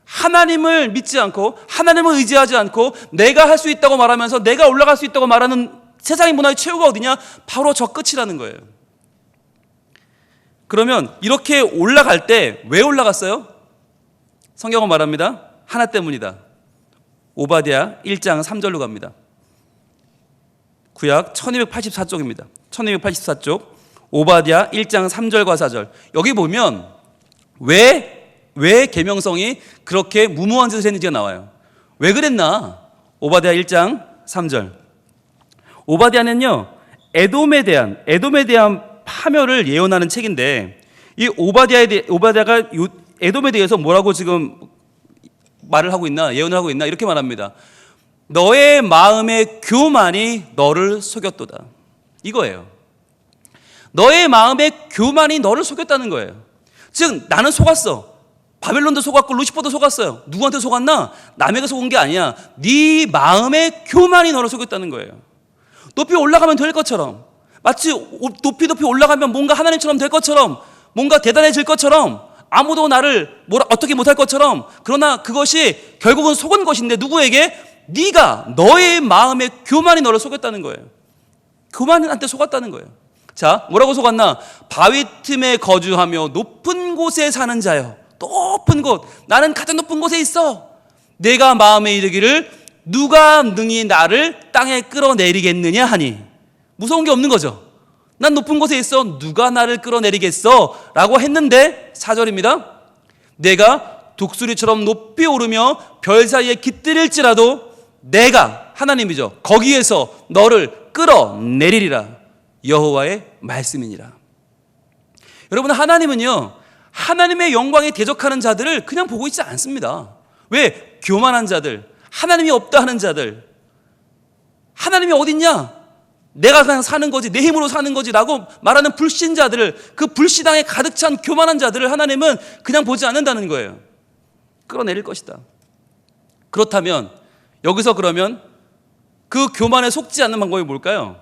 하나님을 믿지 않고 하나님을 의지하지 않고 내가 할 수 있다고 말하면서 내가 올라갈 수 있다고 말하는 세상의 문화의 최후가 어디냐? 바로 저 끝이라는 거예요. 그러면 이렇게 올라갈 때 왜 올라갔어요? 성경은 말합니다. 하나 때문이다. 오바댜 1장 3절로 갑니다. 구약 1284쪽입니다. 1284쪽 오바댜 1장 3절과 4절. 여기 보면 왜 계명성이 그렇게 무모한 짓을 했는지가 나와요. 왜 그랬나? 오바댜 1장 3절. 오바댜는요, 에돔에 대한 파멸을 예언하는 책인데, 이 오바댜가 에돔에 대해서 뭐라고 지금 말을 하고 있나, 예언을 하고 있나, 이렇게 말합니다. 너의 마음의 교만이 너를 속였도다. 이거예요. 너의 마음의 교만이 너를 속였다는 거예요. 즉, 나는 속았어. 바벨론도 속았고 루시퍼도 속았어요. 누구한테 속았나? 남에게 속은 게 아니야. 네 마음의 교만이 너를 속였다는 거예요. 높이 올라가면 될 것처럼, 마치 높이 올라가면 뭔가 하나님처럼 될 것처럼, 뭔가 대단해질 것처럼, 아무도 나를 어떻게 못할 것처럼, 그러나 그것이 결국은 속은 것인데 누구에게? 네가 너의 마음의 교만이 너를 속였다는 거예요. 교만한테 속았다는 거예요. 자, 뭐라고 속았나? 바위 틈에 거주하며 높은 곳에 사는 자여. 높은 곳, 나는 가장 높은 곳에 있어. 내가 마음에 이르기를 누가 능히 나를 땅에 끌어내리겠느냐 하니. 무서운 게 없는 거죠. 난 높은 곳에 있어. 누가 나를 끌어내리겠어? 라고 했는데 4절입니다. 내가 독수리처럼 높이 오르며 별 사이에 깃들일지라도 내가, 하나님이죠, 거기에서 너를 끌어내리리라. 여호와의 말씀이니라. 여러분, 하나님은요, 하나님의 영광에 대적하는 자들을 그냥 보고 있지 않습니다. 왜? 교만한 자들, 하나님이 없다 하는 자들, 하나님이 어딨냐? 내가 그냥 사는 거지, 내 힘으로 사는 거지 라고 말하는 불신자들을, 그 불신앙에 가득 찬 교만한 자들을 하나님은 그냥 보지 않는다는 거예요. 끌어내릴 것이다. 그렇다면 여기서 그러면 그 교만에 속지 않는 방법이 뭘까요?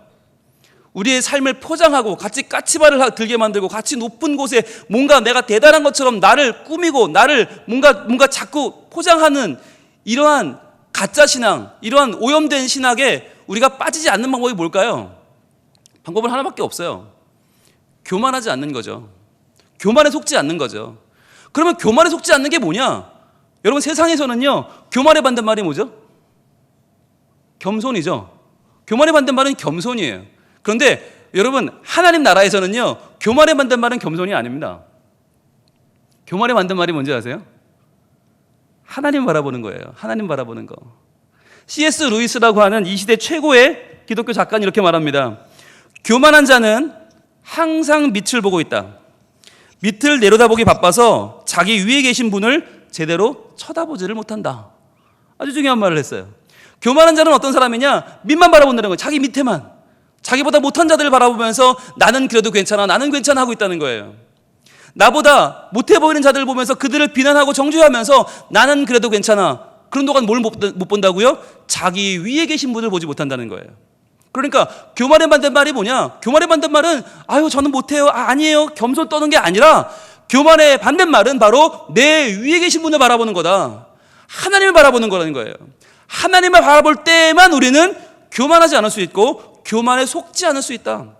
우리의 삶을 포장하고 같이 까치발을 들게 만들고 같이 높은 곳에 뭔가 내가 대단한 것처럼 나를 꾸미고 나를 뭔가 자꾸 포장하는 이러한 가짜 신앙, 이러한 오염된 신학에 우리가 빠지지 않는 방법이 뭘까요? 방법은 하나밖에 없어요. 교만하지 않는 거죠. 교만에 속지 않는 거죠. 그러면 교만에 속지 않는 게 뭐냐? 여러분, 세상에서는요, 교만의 반대말이 뭐죠? 겸손이죠. 교만의 반대말은 겸손이에요. 그런데 여러분, 하나님 나라에서는요, 교만의 반대말은 겸손이 아닙니다. 교만의 반대말이 뭔지 아세요? 하나님 바라보는 거예요. 하나님 바라보는 거. C.S. 루이스라고 하는 이 시대 최고의 기독교 작가는 이렇게 말합니다. 교만한 자는 항상 밑을 보고 있다. 밑을 내려다보기 바빠서 자기 위에 계신 분을 제대로 쳐다보지를 못한다. 아주 중요한 말을 했어요. 교만한 자는 어떤 사람이냐? 밑만 바라본다는 거예요. 자기 밑에만. 자기보다 못한 자들을 바라보면서 나는 그래도 괜찮아, 나는 괜찮아 하고 있다는 거예요. 나보다 못해 보이는 자들을 보면서 그들을 비난하고 정죄하면서 나는 그래도 괜찮아. 그런 동안 뭘 못 본다고요? 자기 위에 계신 분을 보지 못한다는 거예요. 그러니까 교만의 반대말이 뭐냐? 교만의 반대말은 아유 저는 못해요, 아니에요, 겸손 떠는 게 아니라 교만의 반대말은 바로 내 위에 계신 분을 바라보는 거다. 하나님을 바라보는 거라는 거예요. 하나님을 바라볼 때만 우리는 교만하지 않을 수 있고 교만에 속지 않을 수 있다.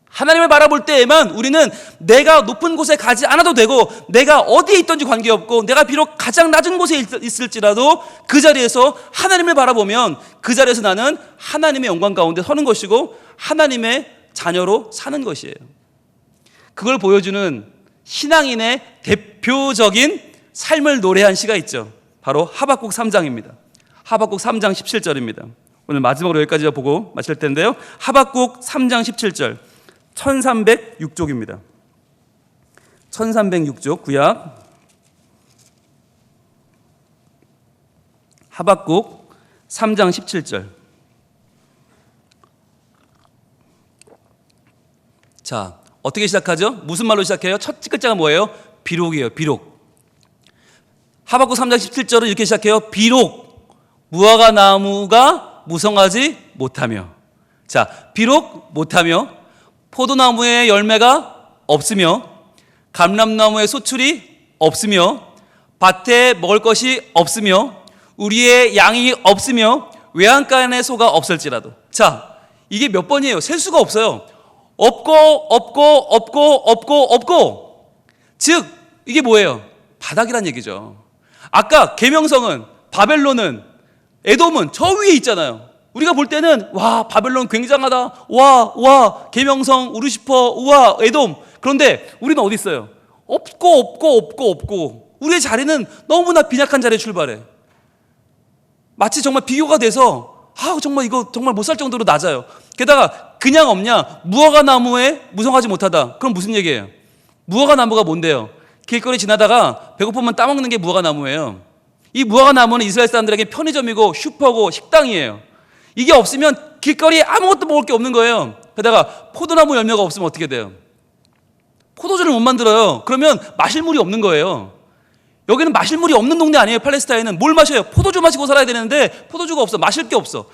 하나님을 바라볼 때에만 우리는 내가 높은 곳에 가지 않아도 되고 내가 어디에 있든지 관계없고 내가 비록 가장 낮은 곳에 있을지라도 그 자리에서 하나님을 바라보면 그 자리에서 나는 하나님의 영광 가운데 서는 것이고 하나님의 자녀로 사는 것이에요. 그걸 보여주는 신앙인의 대표적인 삶을 노래한 시가 있죠. 바로 하박국 3장입니다. 하박국 3장 17절입니다. 오늘 마지막으로 여기까지 보고 마칠 텐데요. 하박국 3장 17절 1306쪽입니다. 1306쪽 구약 하박국 3장 17절 자, 어떻게 시작하죠? 무슨 말로 시작해요? 첫 글자가 뭐예요? 비록이에요. 비록. 하박국 3장 17절은 이렇게 시작해요. 비록 무화과 나무가 무성하지 못하며. 자, 비록 못하며 포도나무에 열매가 없으며 감람나무에 소출이 없으며 밭에 먹을 것이 없으며 우리의 양이 없으며 외양간에 소가 없을지라도. 자, 이게 몇 번이에요? 셀 수가 없어요. 없고. 즉 이게 뭐예요? 바닥이란 얘기죠. 아까 계명성은, 바벨론은, 에돔은 저 위에 있잖아요. 우리가 볼 때는 와, 바벨론 굉장하다, 와 계명성, 우르시퍼, 우와 에돔. 그런데 우리는 어디 있어요? 없고. 우리의 자리는 너무나 빈약한 자리에 출발해. 마치 정말 비교가 돼서 정말 이거 정말 못 살 정도로 낮아요. 게다가 그냥 없냐? 무화과 나무에 무성하지 못하다. 그럼 무슨 얘기예요? 무화과 나무가 뭔데요? 길거리 지나다가 배고프면 따먹는 게 무화과 나무예요. 이 무화과 나무는 이스라엘 사람들에게 편의점이고 슈퍼고 식당이에요. 이게 없으면 길거리에 아무것도 먹을 게 없는 거예요. 게다가 포도나무 열매가 없으면 어떻게 돼요? 포도주를 못 만들어요. 그러면 마실 물이 없는 거예요. 여기는 마실 물이 없는 동네 아니에요. 팔레스타인은 뭘 마셔요? 포도주 마시고 살아야 되는데 포도주가 없어. 마실 게 없어.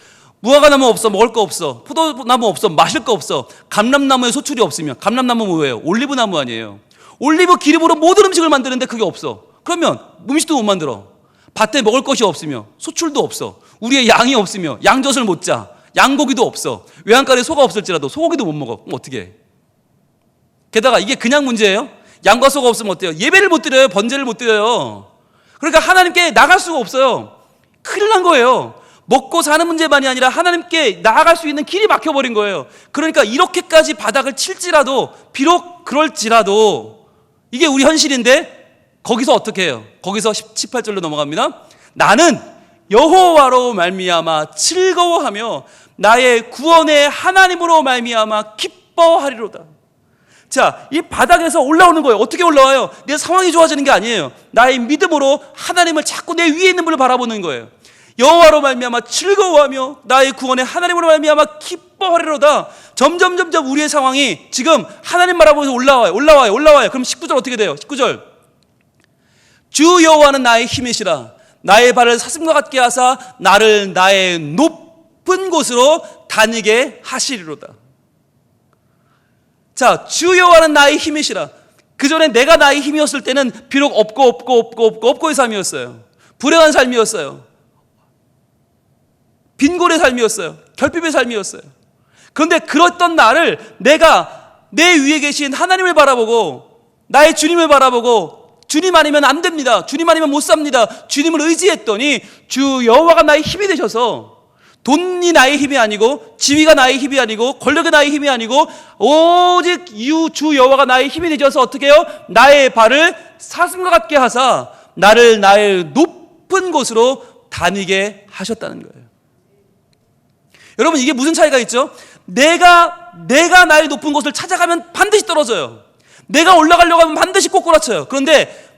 무화과 나무 없어. 먹을 거 없어. 포도나무 없어. 마실 거 없어. 감람나무에 소출이 없으면, 감람나무 뭐예요? 올리브 나무 아니에요. 올리브 기름으로 모든 음식을 만드는데 그게 없어. 그러면 음식도 못 만들어. 밭에 먹을 것이 없으며 소출도 없어. 우리의 양이 없으며 양젖을 못 짜. 양고기도 없어. 외양간에 소가 없을지라도 소고기도 못 먹어. 그럼 어떻게 해? 게다가 이게 그냥 문제예요? 양과 소가 없으면 어때요? 예배를 못 드려요. 번제를 못 드려요. 그러니까 하나님께 나갈 수가 없어요. 큰일 난 거예요. 먹고 사는 문제만이 아니라 하나님께 나아갈 수 있는 길이 막혀버린 거예요. 그러니까 이렇게까지 바닥을 칠지라도, 비록 그럴지라도, 이게 우리 현실인데 거기서 어떻게 해요? 거기서 18절로 넘어갑니다. 나는 여호와로 말미암아 즐거워하며 나의 구원의 하나님으로 말미암아 기뻐하리로다. 자, 이 바닥에서 올라오는 거예요. 어떻게 올라와요? 내 상황이 좋아지는 게 아니에요. 나의 믿음으로 하나님을 자꾸 내 위에 있는 분을 바라보는 거예요. 여호와로 말미암아 즐거워하며 나의 구원의 하나님으로 말미암아 기뻐하리로다. 점점 우리의 상황이 지금 하나님 바라보면서 올라와요. 그럼 19절 어떻게 돼요? 19절. 주 여호와는 나의 힘이시라. 나의 발을 사슴과 같게 하사 나를 나의 높은 곳으로 다니게 하시리로다. 자, 주 여호와는 나의 힘이시라. 그전에 내가 나의 힘이었을 때는 비록 없고의 삶이었어요. 불행한 삶이었어요. 빈곤의 삶이었어요. 결핍의 삶이었어요. 그런데 그랬던 나를 내가 내 위에 계신 하나님을 바라보고 나의 주님을 바라보고 주님 아니면 안 됩니다. 주님 아니면 못 삽니다. 주님을 의지했더니 주 여호와가 나의 힘이 되셔서, 돈이 나의 힘이 아니고 지위가 나의 힘이 아니고 권력이 나의 힘이 아니고 오직 주 여호와가 나의 힘이 되셔서 어떻게 해요? 나의 발을 사슴과 같게 하사 나를 나의 높은 곳으로 다니게 하셨다는 거예요. 여러분, 이게 무슨 차이가 있죠? 내가 나의 높은 곳을 찾아가면 반드시 떨어져요. 내가 올라가려고 하면 반드시 꼬꾸라쳐요. 그런데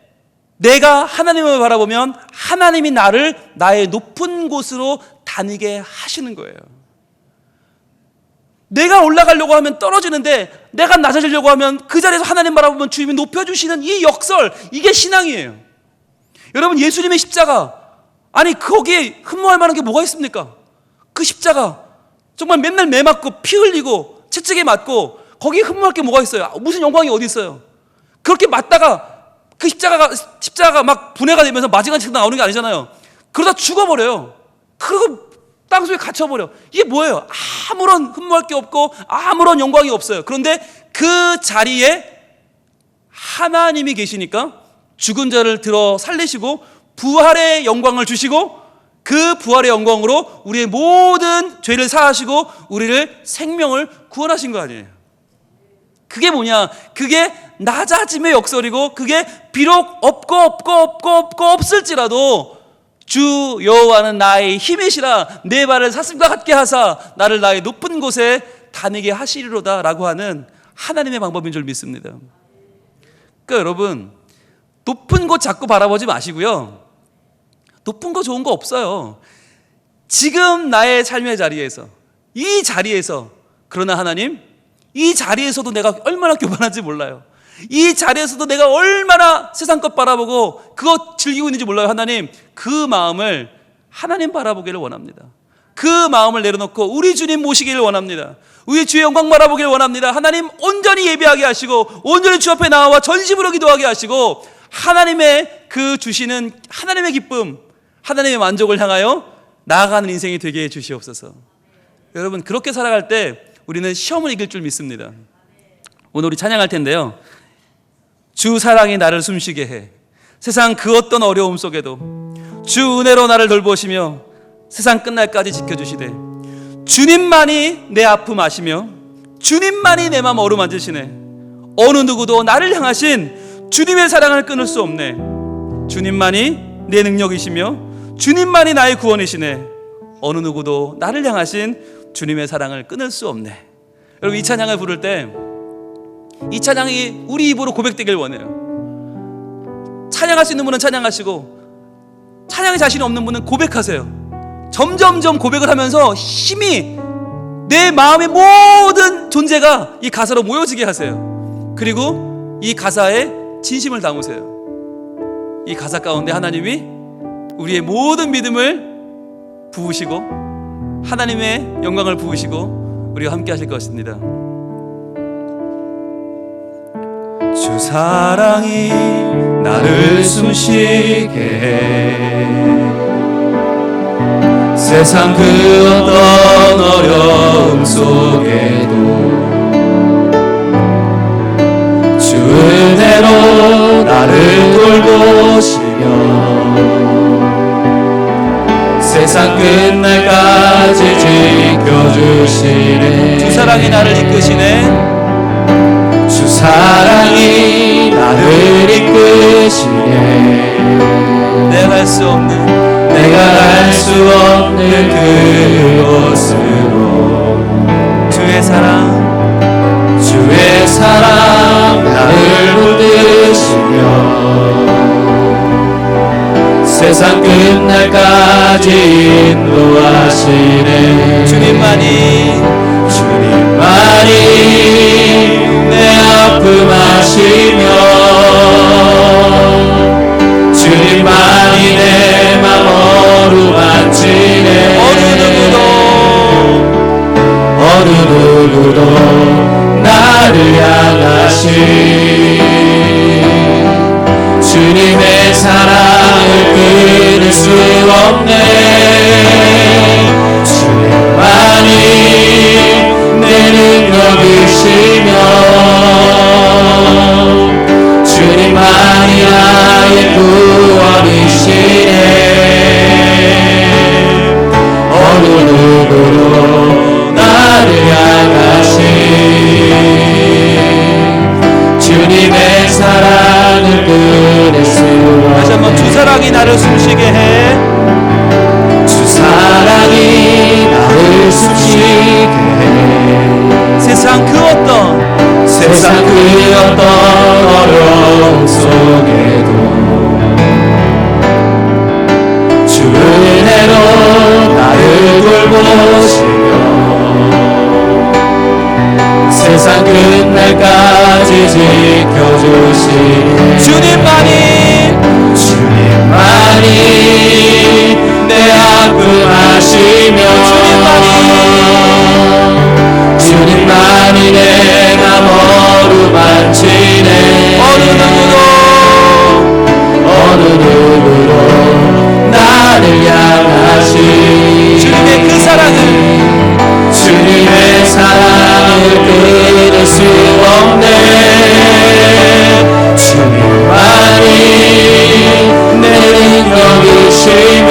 내가 하나님을 바라보면 하나님이 나를 나의 높은 곳으로 다니게 하시는 거예요. 내가 올라가려고 하면 떨어지는데 내가 낮아지려고 하면 그 자리에서 하나님 바라보면 주님이 높여주시는 이 역설, 이게 신앙이에요. 여러분, 예수님의 십자가, 아니 거기에 흠모할 만한 게 뭐가 있습니까? 그 십자가 정말 맨날 매 맞고 피 흘리고 채찍에 맞고 거기에 흠모할 게 뭐가 있어요? 무슨 영광이 어디 있어요? 그렇게 맞다가 그 십자가가 막 분해가 되면서 마징한씩 나오는 게 아니잖아요. 그러다 죽어버려요. 그리고 땅속에 갇혀버려. 이게 뭐예요? 아무런 흠모할 게 없고 아무런 영광이 없어요. 그런데 그 자리에 하나님이 계시니까 죽은 자를 들어 살리시고 부활의 영광을 주시고 그 부활의 영광으로 우리의 모든 죄를 사하시고 우리를 생명을 구원하신 거 아니에요. 그게 뭐냐? 그게 낮아짐의 역설이고, 그게 비록 없을지라도 주 여호와는 나의 힘이시라. 내 발을 사슴과 같게 하사 나를 나의 높은 곳에 다니게 하시리로다 라고 하는 하나님의 방법인 줄 믿습니다. 그러니까 여러분, 높은 곳 자꾸 바라보지 마시고요. 높은 거 좋은 거 없어요. 지금 나의 삶의 자리에서, 이 자리에서, 그러나 하나님, 이 자리에서도 내가 얼마나 교만한지 몰라요. 이 자리에서도 내가 얼마나 세상 것 바라보고 그거 즐기고 있는지 몰라요. 하나님, 그 마음을 하나님 바라보기를 원합니다. 그 마음을 내려놓고 우리 주님 모시기를 원합니다. 우리 주의 영광 바라보기를 원합니다. 하나님 온전히 예배하게 하시고 온전히 주 앞에 나와 전심으로 기도하게 하시고 하나님의 그 주시는 하나님의 기쁨, 하나님의 만족을 향하여 나아가는 인생이 되게 해 주시옵소서. 여러분, 그렇게 살아갈 때 우리는 시험을 이길 줄 믿습니다. 오늘 우리 찬양할 텐데요, 주 사랑이 나를 숨쉬게 해. 세상 그 어떤 어려움 속에도 주 은혜로 나를 돌보시며 세상 끝날까지 지켜주시되 주님만이 내 아픔 아시며 주님만이 내 마음 어루만지시네. 어느 누구도 나를 향하신 주님의 사랑을 끊을 수 없네. 주님만이 내 능력이시며 주님만이 나의 구원이시네. 어느 누구도 나를 향하신 주님의 사랑을 끊을 수 없네. 여러분, 이 찬양을 부를 때 이 찬양이 우리 입으로 고백되길 원해요. 찬양할 수 있는 분은 찬양하시고 찬양에 자신이 없는 분은 고백하세요. 점점점 고백을 하면서 힘이 내 마음의 모든 존재가 이 가사로 모여지게 하세요. 그리고 이 가사에 진심을 담으세요. 이 가사 가운데 하나님이 우리의 모든 믿음을 부으시고 하나님의 영광을 부으시고 우리와 함께 하실 것입니다. 주 사랑이 나를 숨쉬게 해. 세상 그 어떤 어려움 속에도 주 은혜로 나를 돌보시며 세상 끝날까지 지켜주시네. 주 사랑이 나를 이끄시네. 주 사랑이 나를 이끄시네. 내가 갈 수 없는 그곳으로 주의 사랑 나를 붙드시며 세상 끝날까지 인도하시네. 주님만이 내 아픔 아시며 주님만이 내 맘 어루만지네. 어느 누구도 나를 향하신 주님의 사랑을 끊을 수 없네. 주님만이 내 능력이시며 주님만이 나의 구원이시네. 어느 누구도 나를 향하신 주님의 사랑을 끊을 수 없네. 다시 한번 주 사랑이 나를 숨쉬게 해. 주 사랑이 나를 숨쉬게 해. 세상 그 어떤 어려움 속에도 주 은혜로 나를 돌보시며 세상 끝날까지 지켜주시네. 주님만이 내 아픔 아시며 주님만이 내 맘 어루만지네. 어느 누구도 나를 향하신 주님의 그 사랑을 끊을 수 없네. 주님만이 내 능력이시며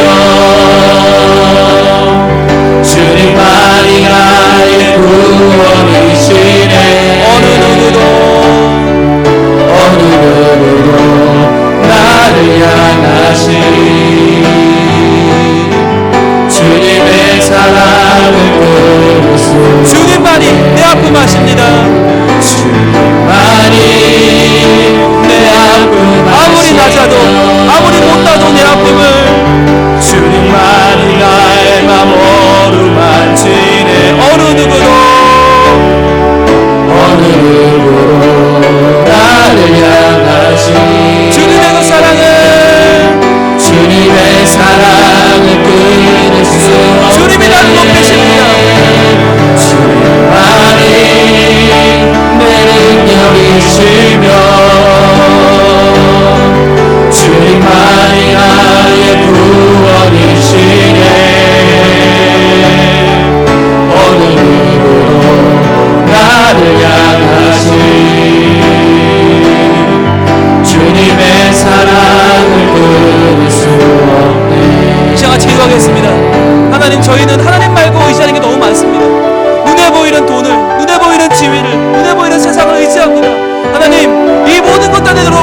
주님만이 나의 구원이시네. 어느 누구도 나를 향하신 주님의 사랑을 끊을 수. 주님만이 내 아픔 아십니다. 주님만이 내 아픔 아무리 낮아도 아무리 못나도 내 아픔을 주님만이 나의 맘 어루만지네. 어느 누구도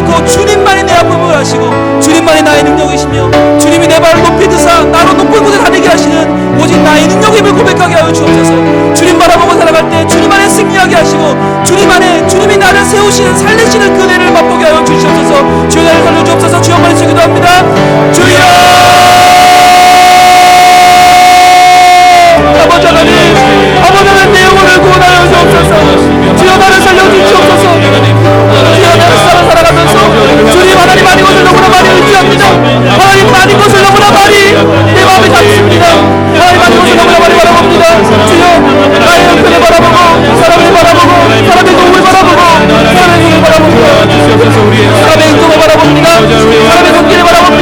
않고 주님만이 내 아픔을 아시고 주님만이 나의 능력이시며 주님이 내 발을 높이 드사 나로 높은 곳에 다니게 하시는 오직 나의 능력임을 고백하게 하여 주옵소서. 주님 바라보고 살아갈 때 주님 안에 승리하게 하시고 주님 안에 주님이 나를 세우시는 살리시는 그 은혜를 맛보게 하여 주시옵소서. 주여 나를 살려 주옵소서. 주여 말씀 기도합니다. 주여 아버지 하나님, 아버지 하나님 내 영혼을 구원하여 주옵소서. 주여 나를 살려주시옵소서. 주여 나를 살아가면서 주님 하나님 아닌 것을 너무나 많이 의지합니다. 하나님 아닌 것을 너무나 많이 내 마음에 담습니다. 하나님 아닌 것을 너무나 많이 바라봅니다. 주여 나의 형편을 바라보고 사람을 바라보고 사람의 도움을 바라보고 사람의 손을 바라보고 사람의 행동을 바라봅니다. 사람의 손길을 바라봅니다.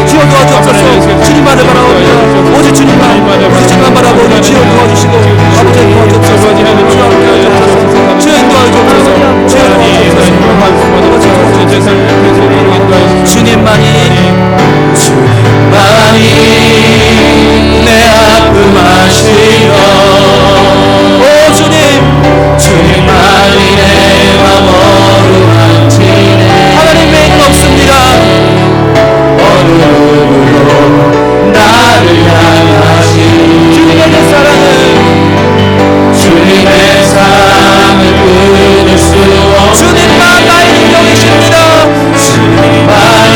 주여 도와주옵소서. 주님만을 바라옵니다. 오직 주님만 바라보니 주여 도와주시고 아버지 도와주옵소서. 주여 도와주옵소서. 주여 도와주옵소서. 주님만이 내 아픔 아시며 오 주님만이 내 맘 어루만지네. 하나님 외에는 없습니다. 어느 누구도 나를 향하신 주님의 사랑은 끊을 수 없네. 주님만 나의 능력이십니다. 주님만이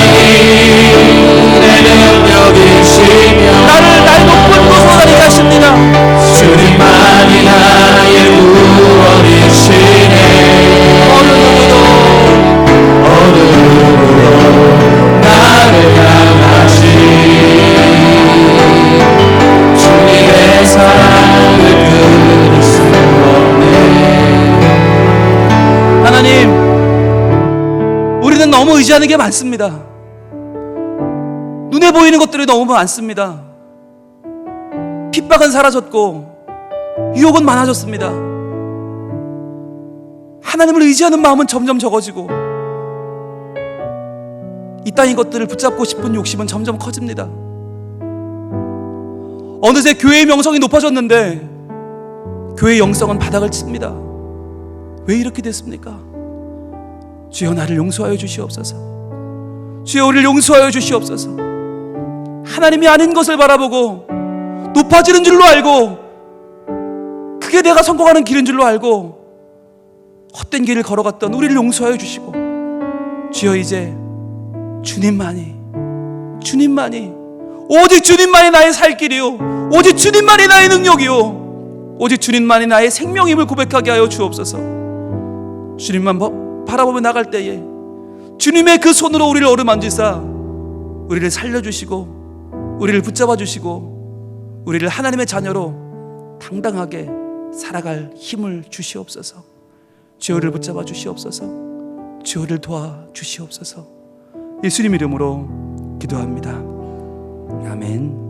내 능력이시며 나를 높은 곳으로 다니게 하십니다. 주님만이 나의 구원이시네. 어느 누구도 나를 향하신 주님의 사랑을 끊을 수 없네. 하나님, 우리는 너무 의지하는 게 많습니다. 눈에 보이는 것들이 너무 많습니다. 핍박은 사라졌고 유혹은 많아졌습니다. 하나님을 의지하는 마음은 점점 적어지고 이 땅의 것들을 붙잡고 싶은 욕심은 점점 커집니다. 어느새 교회의 명성이 높아졌는데 교회의 영성은 바닥을 칩니다. 왜 이렇게 됐습니까? 주여 나를 용서하여 주시옵소서. 주여 우리를 용서하여 주시옵소서. 하나님이 아닌 것을 바라보고 높아지는 줄로 알고 그게 내가 성공하는 길인 줄로 알고 헛된 길을 걸어갔던 우리를 용서하여 주시고 주여 이제 주님만이 오직 주님만이 나의 살 길이요 오직 주님만이 나의 능력이요 오직 주님만이 나의 생명임을 고백하게 하여 주옵소서. 주님만 바라보며 나갈 때에 주님의 그 손으로 우리를 어루만지사 우리를 살려주시고 우리를 붙잡아 주시고 우리를 하나님의 자녀로 당당하게 살아갈 힘을 주시옵소서. 주여를 붙잡아 주시옵소서. 주여를 도와 주시옵소서. 예수님 이름으로 기도합니다. 아멘.